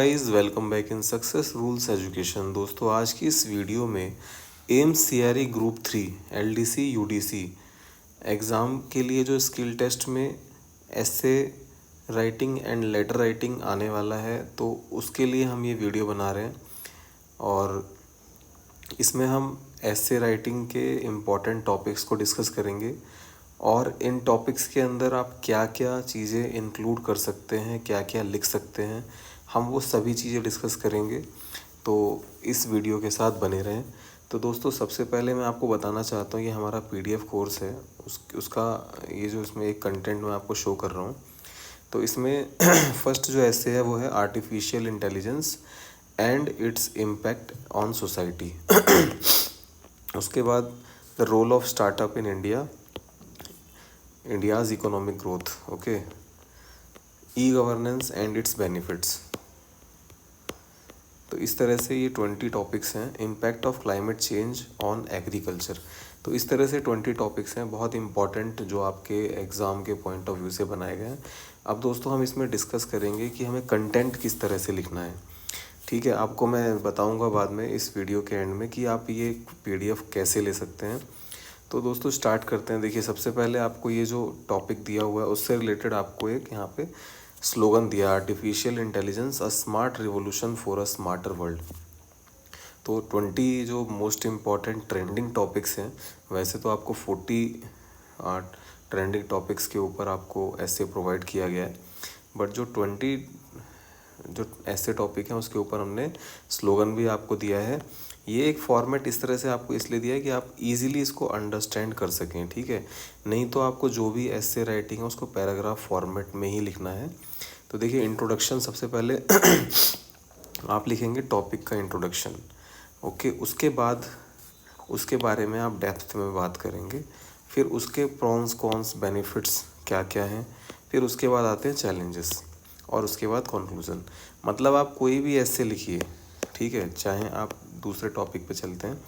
Guys welcome back in success rules education. दोस्तों आज की इस वीडियो में AIIMS CRE group 3 LDC UDC exam के लिए जो स्किल टेस्ट में essay writing and later writing आने वाला है, तो उसके लिए हम ये वीडियो बना रहे हैं। और इसमें हम एसे राइटिंग के इम्पॉर्टेंट टॉपिक्स को डिस्कस करेंगे और इन टॉपिक्स के अंदर आप क्या क्या चीज़ें इंक्लूड कर सकते हैं, क्या क्या लिख सकते हैं, हम वो सभी चीज़ें डिस्कस करेंगे। तो इस वीडियो के साथ बने रहें। तो दोस्तों सबसे पहले मैं आपको बताना चाहता हूँ, ये हमारा पीडीएफ कोर्स है, उसका ये जो इसमें एक कंटेंट मैं आपको शो कर रहा हूँ। तो इसमें फर्स्ट जो ऐसे है वो है artificial intelligence and its impact on society. उसके बाद the role of startup in India's economic growth, okay, e governance and its benefits. तो इस तरह से ये 20 टॉपिक्स हैं। Impact of climate change on agriculture. तो इस तरह से 20 टॉपिक्स हैं, बहुत इंपॉर्टेंट, जो आपके एग्ज़ाम के पॉइंट ऑफ व्यू से बनाए गए हैं। अब दोस्तों हम इसमें डिस्कस करेंगे कि हमें कंटेंट किस तरह से लिखना है। ठीक है, आपको मैं बताऊंगा बाद में इस वीडियो के एंड में कि आप ये पीडीएफ कैसे ले सकते हैं। तो दोस्तों स्टार्ट करते हैं। देखिए सबसे पहले आपको ये जो टॉपिक दिया हुआ है उससे रिलेटेड आपको एक यहाँ पे स्लोगन दिया, artificial intelligence a smart revolution for a smarter world. तो 20 जो मोस्ट इम्पॉर्टेंट ट्रेंडिंग टॉपिक्स हैं, वैसे तो आपको 40 ट्रेंडिंग टॉपिक्स के ऊपर आपको ऐसे प्रोवाइड किया गया है, बट जो 20 जो ऐसे टॉपिक हैं उसके ऊपर हमने स्लोगन भी आपको दिया है। ये एक फॉर्मेट इस तरह से आपको इसलिए दिया है कि आप इजीली इसको अंडरस्टैंड कर सकें, ठीक है। नहीं तो आपको जो भी ऐसे राइटिंग है उसको पैराग्राफ फॉर्मेट में ही लिखना है। तो देखिए इंट्रोडक्शन सबसे पहले आप लिखेंगे टॉपिक का इंट्रोडक्शन, ओके। उसके बाद उसके बारे में आप डेप्थ में बात करेंगे, फिर उसके प्रॉन्स कॉन्स बेनिफिट्स क्या क्या हैं, फिर उसके बाद आते हैं चैलेंजेस, और उसके बाद कंक्लूज़न। मतलब आप कोई भी ऐसे लिखिए, ठीक है। चाहे आप दूसरे टॉपिक पे चलते हैं,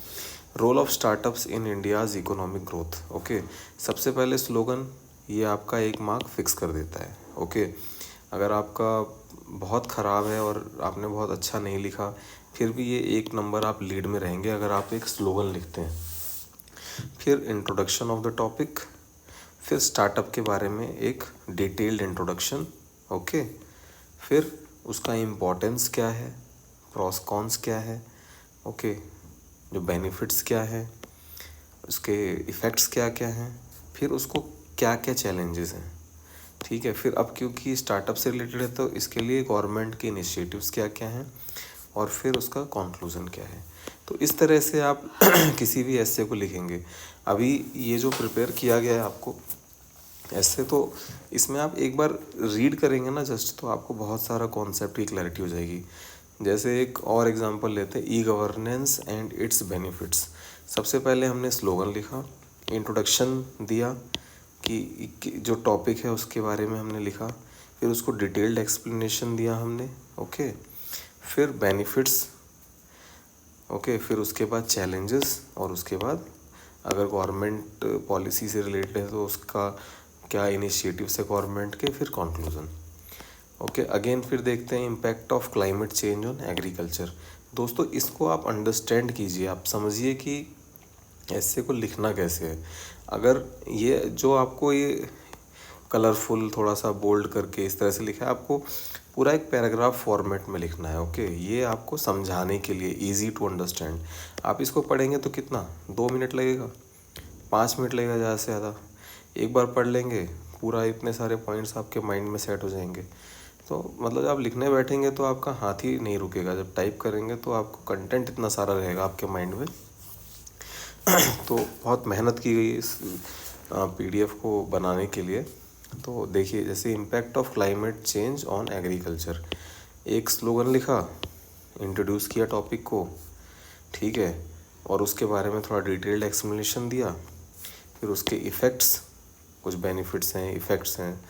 role of startups in India's economic growth, okay. सबसे पहले स्लोगन ये आपका 1 मार्क फिक्स कर देता है, ओके। अगर आपका बहुत ख़राब है और आपने बहुत अच्छा नहीं लिखा, फिर भी ये 1 नंबर आप लीड में रहेंगे अगर आप एक स्लोगन लिखते हैं। फिर इंट्रोडक्शन ऑफ द टॉपिक, फिर स्टार्टअप के बारे में एक डिटेल्ड इंट्रोडक्शन, ओके। फिर उसका इम्पोर्टेंस क्या है, प्रॉस कॉन्स क्या है, ओके, जो बेनिफिट्स क्या है, उसके इफ़ेक्ट्स क्या क्या हैं, फिर उसको क्या क्या चैलेंजेस हैं, ठीक है। फिर अब क्योंकि स्टार्टअप से रिलेटेड है तो इसके लिए गवर्नमेंट के इनिशिएटिव्स क्या क्या हैं, और फिर उसका कंक्लूज़न क्या है। तो इस तरह से आप किसी भी ऐसे को लिखेंगे। अभी ये जो प्रिपेयर किया गया है आपको ऐसे, तो इसमें आप एक बार रीड करेंगे ना जस्ट, तो आपको बहुत सारा कॉन्सेप्ट की क्लैरिटी हो जाएगी। जैसे एक और एग्जांपल लेते हैं, ई गवर्नेंस एंड इट्स बेनिफिट्स। सबसे पहले हमने स्लोगन लिखा, इंट्रोडक्शन दिया कि जो टॉपिक है उसके बारे में हमने लिखा, फिर उसको डिटेल्ड एक्सप्लेनेशन दिया हमने, ओके। फिर बेनिफिट्स, ओके, फिर उसके बाद चैलेंजेस, और उसके बाद अगर गवर्नमेंट पॉलिसी से रिलेटेड है तो उसका क्या इनिशिएटिव्स है गवर्नमेंट के, फिर कंक्लूज़न, ओके। अगेन फिर देखते हैं impact of climate change on agriculture. दोस्तों इसको आप अंडरस्टैंड कीजिए, आप समझिए कि ऐसे को लिखना कैसे है। अगर ये जो आपको ये कलरफुल थोड़ा सा बोल्ड करके इस तरह से लिखा है, आपको पूरा एक पैराग्राफ फॉर्मेट में लिखना है, ओके। ये आपको समझाने के लिए, इजी टू अंडरस्टैंड। आप इसको पढ़ेंगे तो कितना 2 मिनट लगेगा, 5 मिनट लगेगा ज़्यादा से ज़्यादा। एक बार पढ़ लेंगे, पूरा इतने सारे पॉइंट्स आपके माइंड में सेट हो जाएंगे। तो मतलब जब लिखने बैठेंगे तो आपका हाथ ही नहीं रुकेगा, जब टाइप करेंगे तो आपको कंटेंट इतना सारा रहेगा आपके माइंड में। तो बहुत मेहनत की गई इस पीडीएफ को बनाने के लिए। तो देखिए जैसे impact of climate change on agriculture, एक स्लोगन लिखा, इंट्रोड्यूस किया टॉपिक को, ठीक है, और उसके बारे में थोड़ा डिटेल्ड एक्सप्लेनेशन दिया। फिर उसके इफ़ेक्ट्स, कुछ बेनिफिट्स हैं, इफ़ेक्ट्स हैं,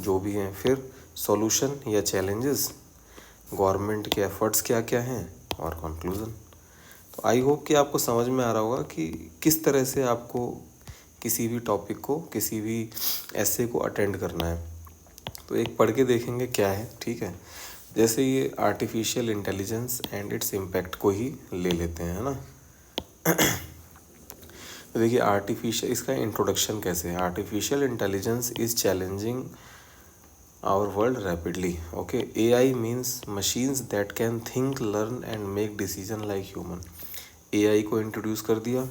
जो भी हैं। फिर सॉल्यूशन या चैलेंजेस, गवर्नमेंट के एफर्ट्स क्या क्या हैं, और कंक्लूज़न। तो आई होप कि आपको समझ में आ रहा होगा कि किस तरह से आपको किसी भी टॉपिक को, किसी भी ऐसे को अटेंड करना है। तो एक पढ़ के देखेंगे क्या है, ठीक है। जैसे ये artificial intelligence and its impact को ही ले लेते हैं, है ना। तो देखिए आर्टिफिशियल, इसका इंट्रोडक्शन कैसे है। Artificial intelligence is challenging our world rapidly. Okay, AI means machines that can think, learn and make decision like human. AI को इंट्रोड्यूस कर दिया।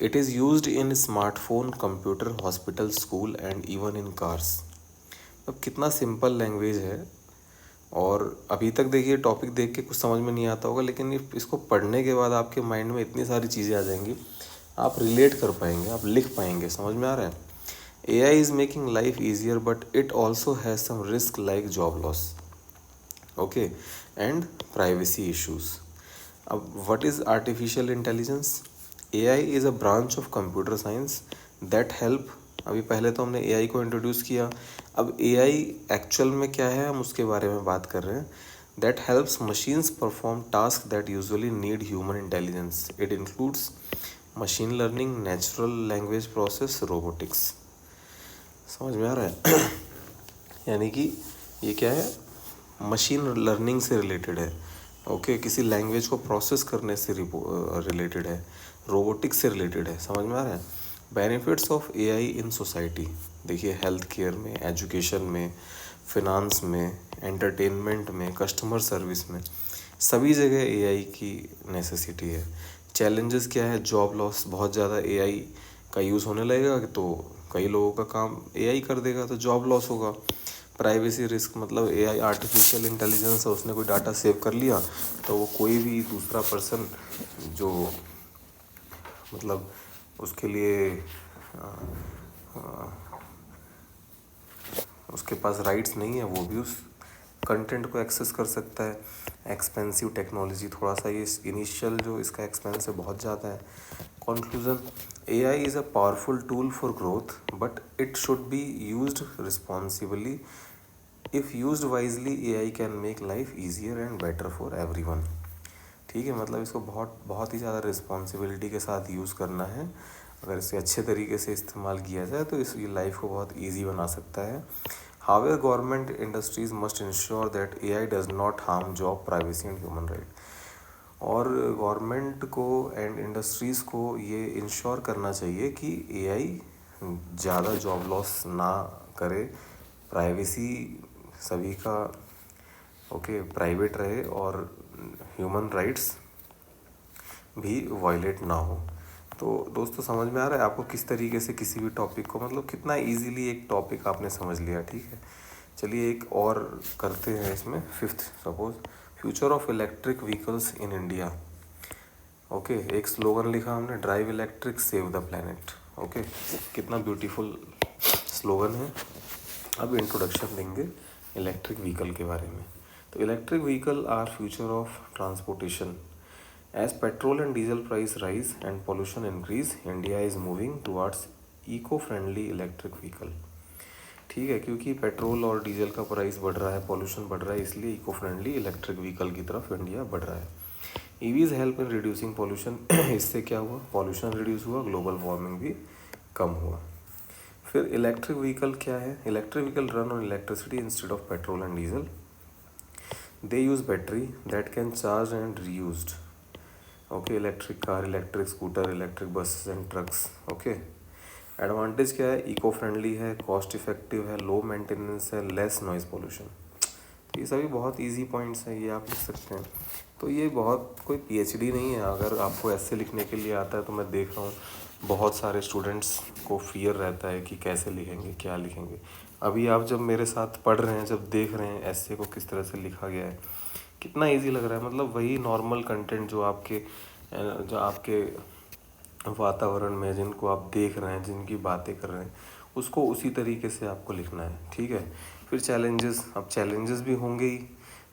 It is used in smartphone, computer, hospital, school and even in cars. अब कितना simple language है। और अभी तक देखिए टॉपिक देख के कुछ समझ में नहीं आता होगा, लेकिन इसको पढ़ने के बाद आपके माइंड में इतनी सारी चीज़ें आ जाएंगी, आप रिलेट कर पाएंगे, आप लिख पाएंगे। समझ में आ रहा है। AI is making life easier, but it also has some risk like job loss, okay, and privacy issues. What is artificial intelligence? AI is a branch of computer science that help। अभी पहले तो हमने AI को introduce किया, अब AI actual में क्या है हम उसके बारे में बात कर रहे हैं। That helps machines perform tasks that usually need human intelligence. It includes machine learning, natural language process, robotics। समझ में आ रहा है। यानी कि ये क्या है, मशीन लर्निंग से रिलेटेड है। ओके, किसी लैंग्वेज को प्रोसेस करने से रिलेटेड है, रोबोटिक्स से रिलेटेड है। समझ में आ रहा है। Benefits of AI in society, देखिए हेल्थ केयर में, एजुकेशन में, फिनांस में, एंटरटेनमेंट में, कस्टमर सर्विस में, सभी जगह एआई की नेसेसिटी है। चैलेंजेस क्या है, जॉब लॉस, बहुत ज़्यादा एआई का यूज़ होने लगेगा तो कई लोगों का काम एआई कर देगा, तो जॉब लॉस होगा। प्राइवेसी रिस्क, मतलब एआई आर्टिफिशियल इंटेलिजेंस है, उसने कोई डाटा सेव कर लिया तो वो कोई भी दूसरा पर्सन जो मतलब उसके लिए उसके पास राइट्स नहीं है, वो भी उस कंटेंट को एक्सेस कर सकता है। एक्सपेंसिव टेक्नोलॉजी, थोड़ा सा ये इनिशियल जो इसका एक्सपेंस है बहुत ज़्यादा है। Conclusion, AI is a powerful tool for growth, but it should be used responsibly. If used wisely, AI can make life easier and better for everyone. ठीक है, मतलब इसको बहुत बहुत ही ज़्यादा रिस्पॉन्सिबिलिटी के साथ यूज़ करना है। अगर इसे अच्छे तरीके से इस्तेमाल किया जाए तो इस लाइफ को बहुत ईजी बना सकता है। However government industries must ensure that AI does not harm job, privacy and human right. और गवर्नमेंट को एंड इंडस्ट्रीज़ को ये इंश्योर करना चाहिए कि एआई ज़्यादा जॉब लॉस ना करे, प्राइवेसी सभी का ओके प्राइवेट रहे, और ह्यूमन राइट्स भी वायलेट ना हो। तो दोस्तों समझ में आ रहा है आपको किस तरीके से किसी भी टॉपिक को, मतलब कितना इजीली एक टॉपिक आपने समझ लिया। ठीक है, चलिए एक और करते हैं इसमें, fifth suppose, future of electric vehicles in India. Okay, एक स्लोगन लिखा हमने, drive electric save the planet. Okay, कितना ब्यूटीफुल स्लोगन है। अब इंट्रोडक्शन देंगे इलेक्ट्रिक व्हीकल के बारे में। तो electric vehicle are future of transportation. As petrol and diesel price rise and pollution increase, India is moving towards eco-friendly electric vehicle। ठीक है, क्योंकि पेट्रोल और डीजल का प्राइस बढ़ रहा है, पॉल्यूशन बढ़ रहा है, इसलिए इको फ्रेंडली इलेक्ट्रिक व्हीकल की तरफ इंडिया बढ़ रहा है। EVs help in reducing pollution. इससे क्या हुआ, पॉल्यूशन रिड्यूस हुआ, ग्लोबल वार्मिंग भी कम हुआ। फिर इलेक्ट्रिक व्हीकल क्या है, electric vehicle run on electricity instead of petrol and diesel. They use battery that can charge and reused. Okay, electric car, electric scooter, electric buses and trucks. Okay, advantage क्या है, eco friendly है, cost effective है, low maintenance है, less noise pollution. तो ये सभी बहुत easy points हैं, ये आप लिख सकते हैं। तो ये बहुत कोई पीएचडी नहीं है। अगर आपको ऐसे लिखने के लिए आता है तो मैं देख रहा हूँ बहुत सारे स्टूडेंट्स को फियर रहता है कि कैसे लिखेंगे, क्या लिखेंगे। अभी आप जब मेरे साथ पढ़ रहे हैं, जब देख रहे हैं ऐसे को किस तरह से लिखा गया है, कितना इजी लग रहा है। मतलब वही नॉर्मल कंटेंट जो आपके वातावरण में, जिनको आप देख रहे हैं, जिनकी बातें कर रहे हैं, उसको उसी तरीके से आपको लिखना है। ठीक है, फिर चैलेंजेस, अब चैलेंजेस भी होंगे ही।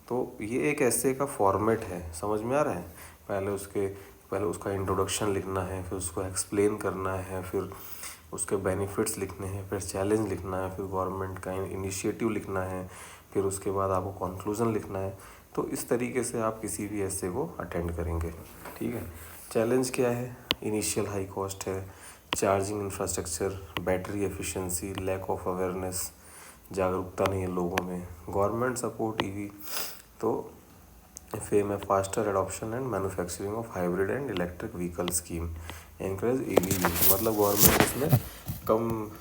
तो ये एक ऐसे का फॉर्मेट है, समझ में आ रहा है। पहले उसका इंट्रोडक्शन लिखना है, फिर उसको एक्सप्लेन करना है, फिर उसके बेनिफिट्स लिखने हैं, फिर चैलेंज लिखना है, फिर गवर्नमेंट का इनिशिएटिव लिखना है, फिर उसके बाद आपको कंक्लूज़न लिखना है। तो इस तरीके से आप किसी भी ऐसे को अटेंड करेंगे। ठीक है, चैलेंज क्या है, इनिशियल हाई कॉस्ट है, charging infrastructure, battery efficiency, lack of awareness, जागरूकता नहीं है लोगों में, गवर्नमेंट सपोर्ट ईवी, तो फेम है faster adoption and manufacturing of hybrid and electric vehicle scheme, encourage EV use. मतलब गवर्नमेंट इसमें कम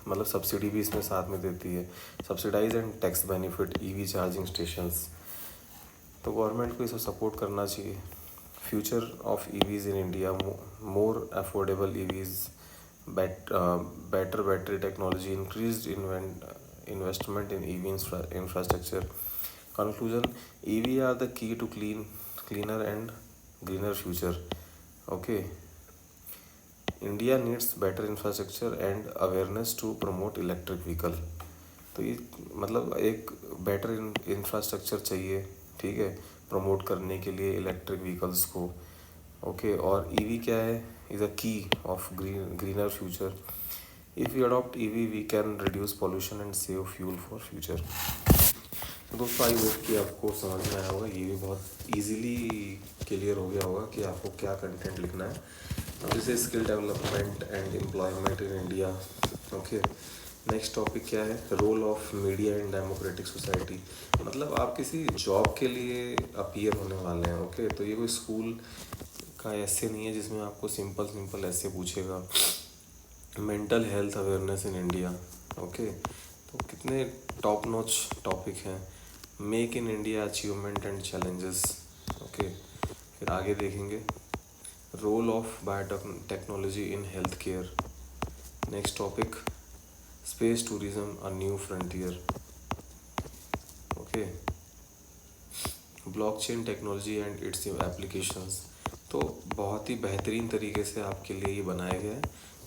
मतलब सब्सिडी भी इसमें साथ में देती है, subsidize and tax benefit EV charging stations. तो गवर्नमेंट को इसे सपोर्ट करना चाहिए। Future of EVs in India, more affordable EVs, better battery technology, increased investment in EV infrastructure. Conclusion: EV are the key to cleaner and greener future. Okay, India needs better infrastructure and awareness to promote electric vehicle. तो ये मतलब एक better infrastructure चाहिए, ठीक है, promote करने के लिए इलेक्ट्रिक व्हीकल्स को। ओके, और ईवी क्या है, is a key of greener future. If you adopt EV we can reduce pollution and save fuel for future. तो दोस्तों आई होप कि आपको समझ में आया होगा, ये भी बहुत इजीली क्लियर हो गया होगा कि आपको क्या कंटेंट लिखना है। अब जैसे skill development and employment in India. Okay, next topic क्या है, role of media in democratic society. मतलब आप किसी जॉब के लिए अपीयर होने वाले हैं। ओके, तो ये कोई स्कूल का ऐसे नहीं है जिसमें आपको सिंपल ऐसे पूछेगा। Mental health awareness in India. Okay, तो कितने टॉप नॉच टॉपिक हैं। Make in India achievement and challenges. Okay, फिर आगे देखेंगे role of biotechnology in health care. Next topic space tourism a new frontier. Okay, blockchain technology and its applications. तो बहुत ही बेहतरीन तरीके से आपके लिए ये बनाया गया है।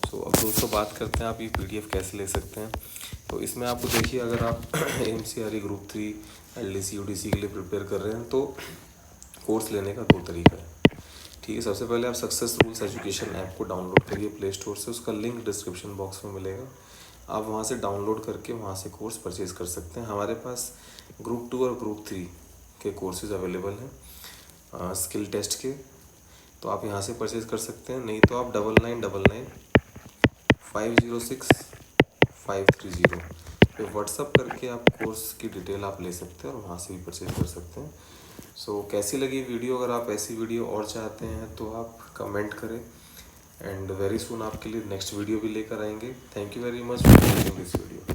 सो अब दोस्तों बात करते हैं आप ये PDF कैसे ले सकते हैं। तो इसमें आपको देखिए, अगर आप MCRE ग्रुप 3 LDC UDC के लिए प्रिपेयर कर रहे हैं तो कोर्स लेने का 2 तरीका है, ठीक है। सबसे पहले आप सक्सेस रूल्स एजुकेशन ऐप को डाउनलोड करिए प्ले स्टोर से, उसका लिंक डिस्क्रिप्शन बॉक्स में मिलेगा। आप वहाँ से डाउनलोड करके वहाँ से कोर्स परचेज कर सकते हैं। हमारे पास ग्रुप 2 और ग्रुप 3 के कोर्सेज अवेलेबल हैं स्किल टेस्ट के, तो आप यहाँ से परचेज कर सकते हैं। नहीं तो आप 9999506530 पे व्हाट्सअप करके आप कोर्स की डिटेल आप ले सकते हैं और वहाँ से भी परचेज कर सकते हैं। सो कैसी लगी वीडियो, अगर आप ऐसी वीडियो और चाहते हैं तो आप कमेंट करें, एंड वेरी सून आपके लिए नेक्स्ट वीडियो भी लेकर आएंगे। Thank you very much for watching this video.